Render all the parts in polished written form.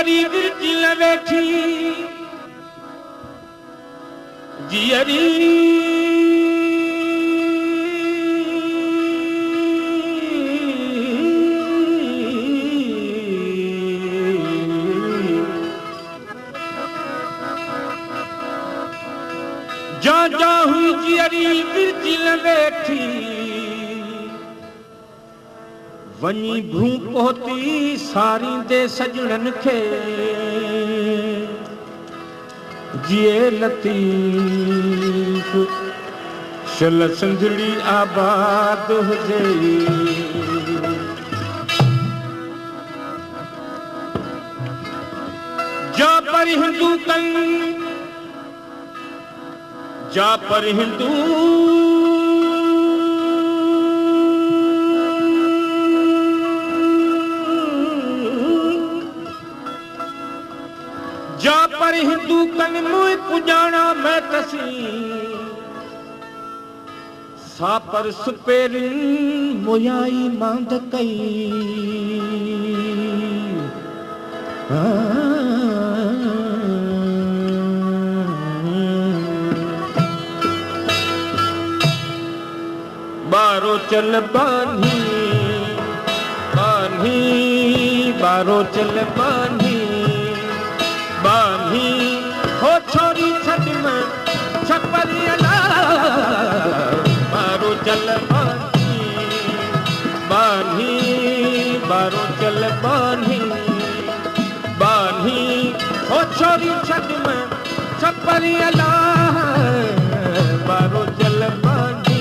जियरी विरजिल वेठी जियरी जा जा हुई जियरी विरजिल वेठी वनी भ्रू पहुती सारी दे सजणन खे जिए लतीफ शल संदड़ी आबाद हुजे जा पर हिंदू कन जा पर हिंदू जा पर हिंदू कन मुई पुजाना मैं तसी सा पर सुपेरिन मुयाई मांद कई बारो चल बानी बानी बारो चल बानी बानी हो छोरी छट में छपरिया बारो चल बानी बानी बारो चल बानी बानी हो छोरी छट में छपरिया बारो चल बानी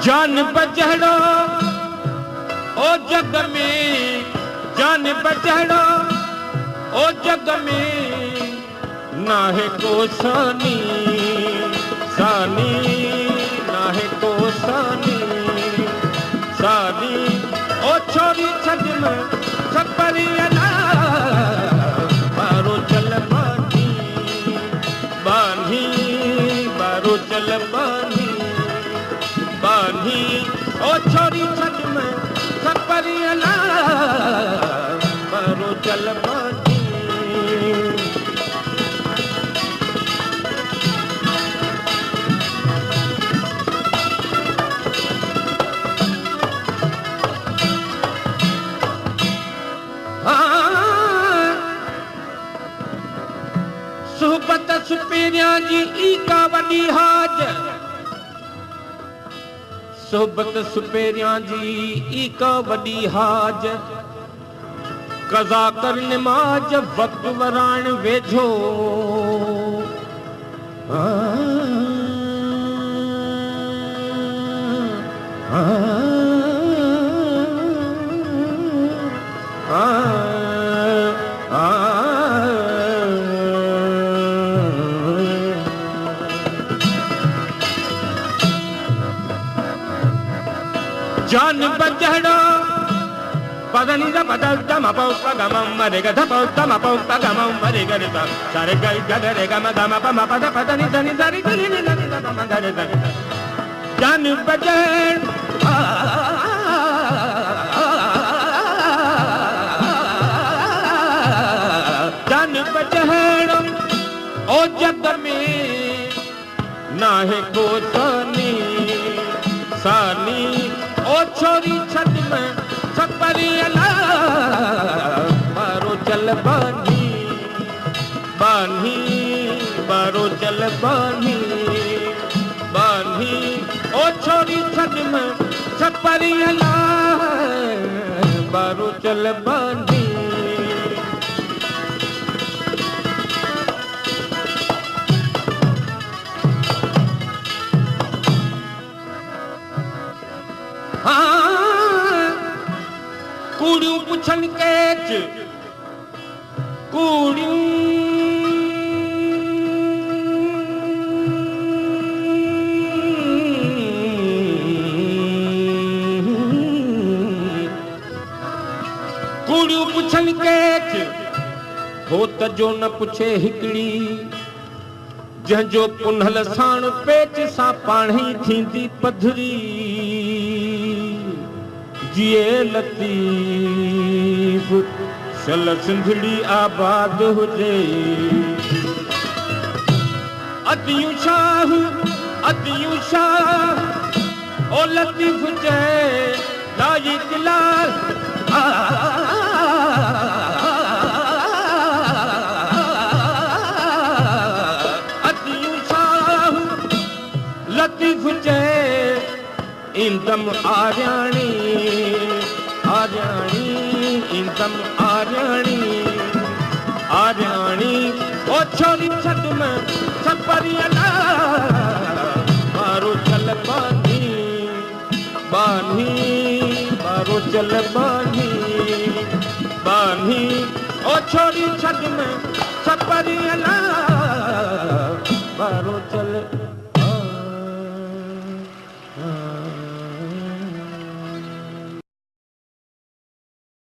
जान बचड़ो ओ जग में जान बचड़ो ओ जग में ना है को सानी सानी ना है को सानी सानी ओ छोरी छज में छपरिया बारो चल बानी बानी बारो चल बानी बानी ओ छोरी छज में छपरिया बारो चल बानी सुहबत सुपेरिया जी ई का वडी हाज सोबत सुपेरिया जी ई का वडी हाज कज़ा कर नमाज वक्त वरान वेझो जान बचड़ो पदनी दा बदलता मपौता गमम मरेगा धपौता मपौता गमम मरेगा रे ता सारे गल गरे गम गम प मपद पदनी दनी दरी दनी दनी द मम गरे द जान बचड़ जान बचड़ ओ जग में ना है को सानी सानी ओ छोरी छत में छपरिया बारो चल बानी बानी बारो चल बानी बानी ओ छोरी छत में छपरिया बारो चल बानी कूड़ियूं पुछन केच कूड़ियूं कूड़ियूं पुछन केच हो त जो न पुछे हिकड़ी जंहिंजो पुनल साण पेच सां पाणी थींदी पधरी जिए लतीफ सल सिंधड़ी आबाद हुजे अदियूं शाह ओ लतीफ जय लाइक लाल लतीफ जय इंदम आर्याणी इंदम आर्याणी ओ छोरी छद में छपरिया मारो चल बानी मारो चल बानी ओ छोरी छद में छपरिया